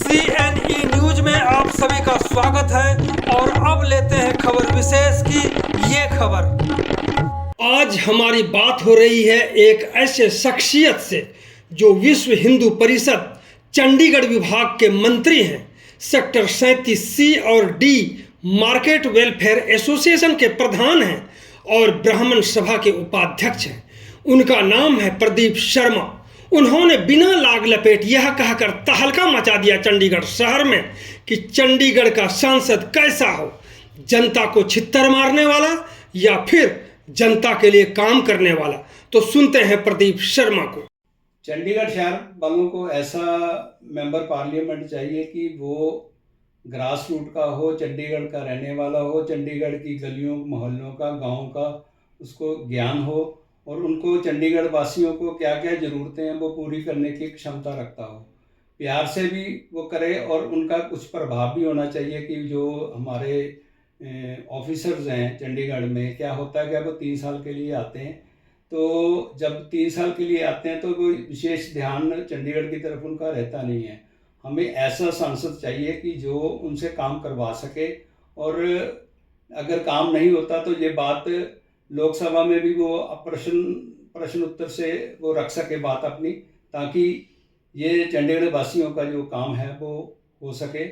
CNE news में आप सभी का स्वागत है और अब लेते हैं खबर विशेष की ये खबर। आज हमारी बात हो रही है एक ऐसे शख्सियत से जो विश्व हिंदू परिषद चंडीगढ़ विभाग के मंत्री हैं, सेक्टर 37C और D मार्केट वेलफेयर एसोसिएशन के प्रधान हैं और ब्राह्मण सभा के उपाध्यक्ष हैं। उनका नाम है प्रदीप शर्मा। उन्होंने बिना लाग लपेट यह कहकर तहलका मचा दिया चंडीगढ़ शहर में कि चंडीगढ़ का सांसद कैसा हो, जनता को छित्तर मारने वाला या फिर जनता के लिए काम करने वाला। तो सुनते हैं प्रदीप शर्मा को। चंडीगढ़ शहर वालों को ऐसा मेंबर पार्लियामेंट चाहिए कि वो ग्रास रूट का हो, चंडीगढ़ का रहने वाला हो, चंडीगढ़ की गलियों मोहल्लों का, गांव का उसको ज्ञान हो और उनको चंडीगढ़ वासियों को क्या क्या ज़रूरतें हैं वो पूरी करने की क्षमता रखता हो। प्यार से भी वो करे और उनका कुछ प्रभाव भी होना चाहिए कि जो हमारे ऑफिसर्स हैं चंडीगढ़ में, क्या होता है कि वो 3 साल के लिए आते हैं, तो जब 3 साल के लिए आते हैं तो कोई विशेष ध्यान चंडीगढ़ की तरफ उनका रहता नहीं है। हमें ऐसा सांसद चाहिए कि जो उनसे काम करवा सके और अगर काम नहीं होता तो ये बात लोकसभा में भी वो प्रश्न उत्तर से वो रख सके बात अपनी, ताकि ये चंडीगढ़ वासियों का जो काम है वो हो सके।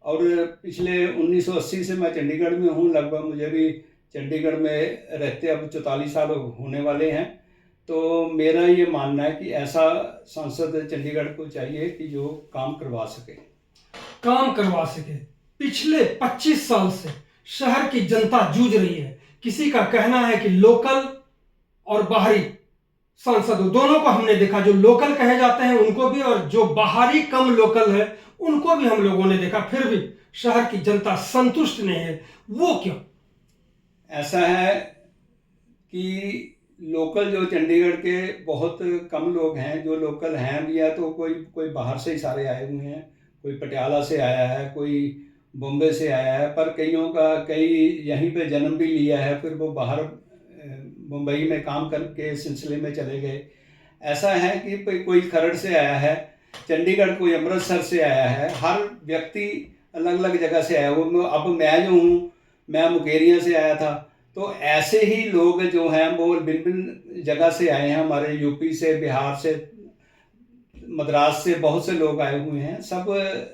और पिछले 1980 से मैं चंडीगढ़ में हूँ, लगभग मुझे भी चंडीगढ़ में रहते अब 44 साल होने वाले हैं। तो मेरा ये मानना है कि ऐसा सांसद चंडीगढ़ को चाहिए कि जो काम करवा सके। पिछले 25 साल से शहर की जनता जूझ रही है। किसी का कहना है कि लोकल और बाहरी सांसद दोनों को हमने देखा, जो लोकल कहे जाते हैं उनको भी और जो बाहरी कम लोकल है उनको भी हम लोगों ने देखा, फिर भी शहर की जनता संतुष्ट नहीं है। वो क्यों? ऐसा है कि लोकल जो चंडीगढ़ के बहुत कम लोग हैं, जो लोकल हैं भी है तो कोई बाहर से ही सारे आए हुए हैं, कोई पटियाला से आया है, कोई बॉम्बे से आया है, पर कई यहीं पे जन्म भी लिया है, फिर वो बाहर मुंबई में काम करके सिलसिले में चले गए। ऐसा है कि कोई खरड़ से आया है चंडीगढ़, कोई अमृतसर से आया है, हर व्यक्ति अलग अलग जगह से आया हो। अब मैं जो हूँ, मैं मुकेरिया से आया था, तो ऐसे ही लोग जो हैं वो भिन्न भिन्न जगह से आए हैं। हमारे यूपी से, बिहार से, मद्रास से बहुत से लोग आए हुए हैं, सब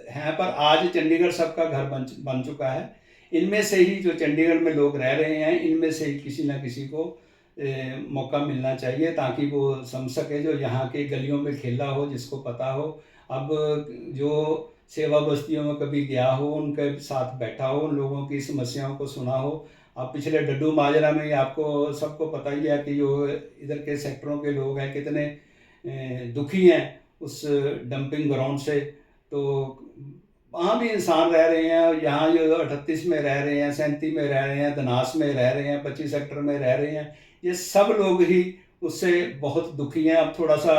हैं, पर आज चंडीगढ़ सबका घर बन चुका है। इनमें से ही जो चंडीगढ़ में लोग रह रहे हैं, इनमें से ही किसी ना किसी को मौका मिलना चाहिए ताकि वो समझ सके, जो यहाँ के गलियों में खेला हो, जिसको पता हो। अब जो सेवा बस्तियों में कभी गया हो, उनके साथ बैठा हो, उन लोगों की समस्याओं को सुना हो। अब पिछले डड्डू माजरा में आपको सबको पता ही है कि जो इधर के सेक्टरों के लोग हैं कितने दुखी हैं उस डंपिंग ग्राउंड से। तो वहाँ भी इंसान रह रहे हैं, यहाँ जो 38 में रह रहे हैं, 37 में रह रहे हैं, धनास में रह रहे हैं, 25 सेक्टर में रह रहे हैं, ये सब लोग ही उससे बहुत दुखी हैं। अब थोड़ा सा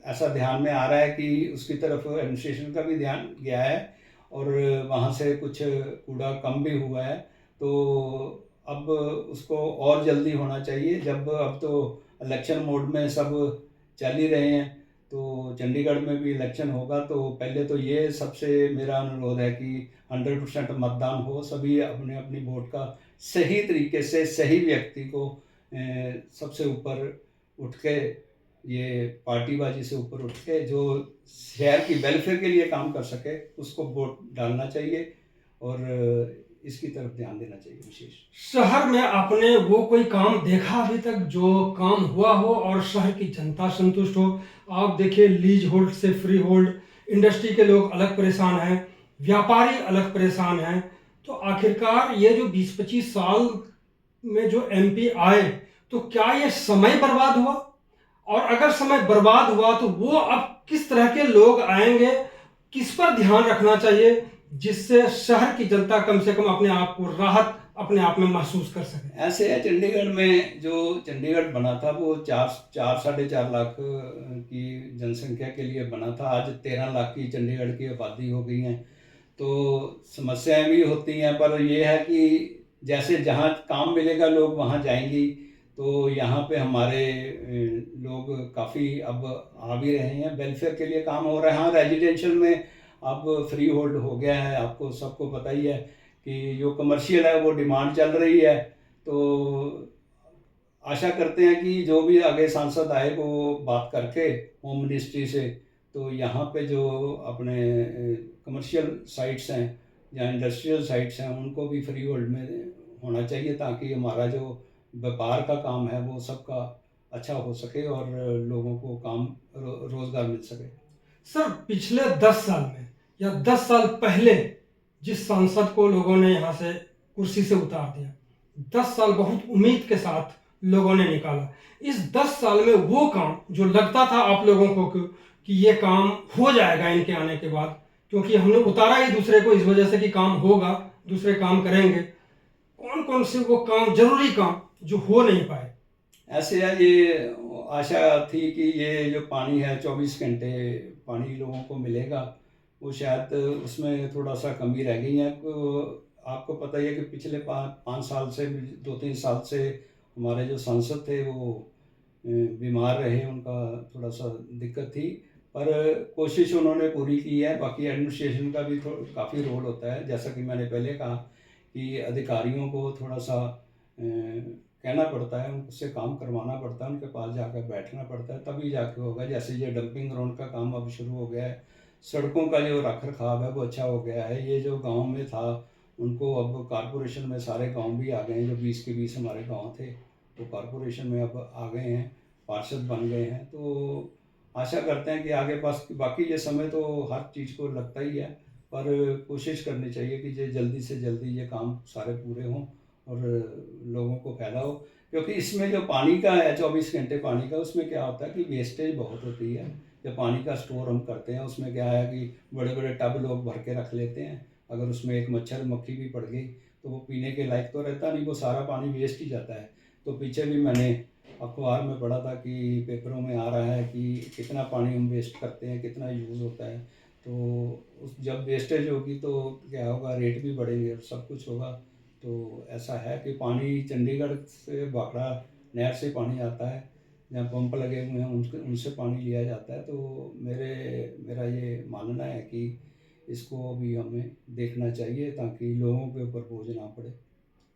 ऐसा ध्यान में आ रहा है कि उसकी तरफ एडमिनिस्ट्रेशन का भी ध्यान गया है और वहाँ से कुछ कूड़ा कम भी हुआ है। तो अब उसको और जल्दी होना चाहिए। अब तो इलेक्शन मोड में सब चल ही रहे हैं, तो चंडीगढ़ में भी इलेक्शन होगा, तो पहले तो ये सबसे मेरा अनुरोध है कि 100% मतदान हो, सभी अपने अपनी वोट का सही तरीके से सही व्यक्ति को सबसे ऊपर उठ के, ये पार्टीबाजी से ऊपर उठ के जो शहर की वेलफेयर के लिए काम कर सके उसको वोट डालना चाहिए और इसकी तरफ ध्यान देना चाहिए विशेष। शहर में आपने वो कोई काम देखा अभी तक जो काम हुआ हो और शहर की जनता संतुष्ट हो? आप देखिए, लीज होल्ड से फ्री होल्ड, इंडस्ट्री के लोग अलग परेशान हैं, व्यापारी अलग परेशान हैं। तो आखिरकार ये जो 20-25 साल में जो MP आए, तो क्या ये समय बर्बाद हुआ? और अगर समय बर्बाद हुआ तो वो अब किस तरह के लोग आएंगे, किस पर ध्यान रखना चाहिए जिससे शहर की जनता कम से कम अपने आप को राहत अपने आप में महसूस कर सके? ऐसे है, चंडीगढ़ में जो चंडीगढ़ बना था वो 4-4.5 लाख की जनसंख्या के लिए बना था। आज 13 लाख की चंडीगढ़ की आबादी हो गई है, तो समस्याएं भी होती हैं, पर यह है कि जैसे जहाँ काम मिलेगा लोग वहाँ जाएंगी। तो यहाँ पे हमारे लोग काफ़ी अब आ भी रहे हैं, वेलफेयर के लिए काम हो रहा है। हाँ, रेजिडेंशियल में अब फ्री होल्ड हो गया है, आपको सबको पता ही है कि जो कमर्शियल है वो डिमांड चल रही है। तो आशा करते हैं कि जो भी आगे सांसद आए वो बात करके होम मिनिस्ट्री से, तो यहाँ पे जो अपने कमर्शियल साइट्स हैं या इंडस्ट्रियल साइट्स हैं उनको भी फ्री होल्ड में होना चाहिए, ताकि हमारा जो व्यापार का काम है वो सबका अच्छा हो सके और लोगों को काम रोज़गार मिल सके। सर, पिछले 10 साल में या 10 साल पहले जिस सांसद को लोगों ने यहाँ से कुर्सी से उतार दिया, 10 साल बहुत उम्मीद के साथ लोगों ने निकाला। इस 10 साल में वो काम जो लगता था आप लोगों को कि ये काम हो जाएगा इनके आने के बाद, क्योंकि हमने उतारा ही दूसरे को इस वजह से कि काम होगा, दूसरे काम करेंगे, कौन कौन से वो काम, जरूरी काम जो हो नहीं पाए? ऐसे है, ये आशा थी कि ये जो पानी है 24 घंटे पानी लोगों को मिलेगा, वो शायद उसमें थोड़ा सा कमी रह गई है। आपको पता ही है कि पिछले 5 साल से 2-3 साल से हमारे जो सांसद थे वो बीमार रहे, उनका थोड़ा सा दिक्कत थी, पर कोशिश उन्होंने पूरी की है। बाकी एडमिनिस्ट्रेशन का भी काफ़ी रोल होता है, जैसा कि मैंने पहले कहा कि अधिकारियों को थोड़ा सा कहना पड़ता है, उनसे काम करवाना पड़ता है, उनके पास जाकर बैठना पड़ता है, तभी जाके होगा। जैसे ये डंपिंग ग्राउंड का काम अब शुरू हो गया है, सड़कों का जो रख रखाव है वो अच्छा हो गया है। ये जो गांव में था उनको अब कॉरपोरेशन में सारे गांव भी आ गए हैं, जो 20 के 20 हमारे गांव थे वो कॉरपोरेशन में अब आ गए हैं, पार्षद बन गए हैं। तो आशा करते हैं कि आगे पास, बाकी ये समय तो हर चीज़ को लगता ही है, पर कोशिश करनी चाहिए कि ये जल्दी से जल्दी ये काम सारे पूरे हों और लोगों को फ़ायदा हो। क्योंकि इसमें जो पानी का है 24 घंटे पानी का, उसमें क्या होता है कि वेस्टेज बहुत होती है। जब पानी का स्टोर हम करते हैं उसमें क्या है कि बड़े बड़े टब लोग भर के रख लेते हैं, अगर उसमें एक मच्छर मक्खी भी पड़ गई तो वो पीने के लायक तो रहता नहीं, वो सारा पानी वेस्ट ही जाता है। तो पीछे भी मैंने अखबार में पढ़ा था कि पेपरों में आ रहा है कि कितना पानी हम वेस्ट करते हैं, कितना यूज़ होता है। तो जब वेस्टेज होगी तो क्या होगा, रेट भी बढ़ेंगे और सब कुछ होगा। तो ऐसा है कि पानी चंडीगढ़ से भाखड़ा नहर से पानी आता है, जहाँ पंप लगे हुए हैं उनसे पानी लिया जाता है। तो मेरा ये मानना है कि इसको भी हमें देखना चाहिए ताकि लोगों के ऊपर बोझ ना पड़े।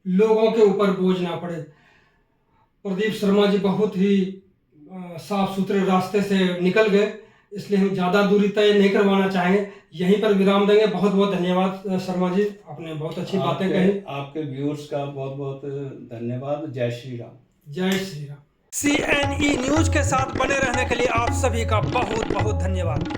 लोगों के ऊपर बोझ ना पड़े। प्रदीप शर्मा जी बहुत ही साफ सुथरे रास्ते से निकल गए, इसलिए हम ज़्यादा दूरी तय नहीं करवाना चाहेंगे, यहीं पर विराम देंगे। बहुत बहुत धन्यवाद शर्मा जी, आपने बहुत अच्छी बातें कही। आपके व्यूअर्स का बहुत बहुत धन्यवाद। जय श्री राम। जय श्री राम। CNE न्यूज के साथ बने रहने के लिए आप सभी का बहुत बहुत धन्यवाद।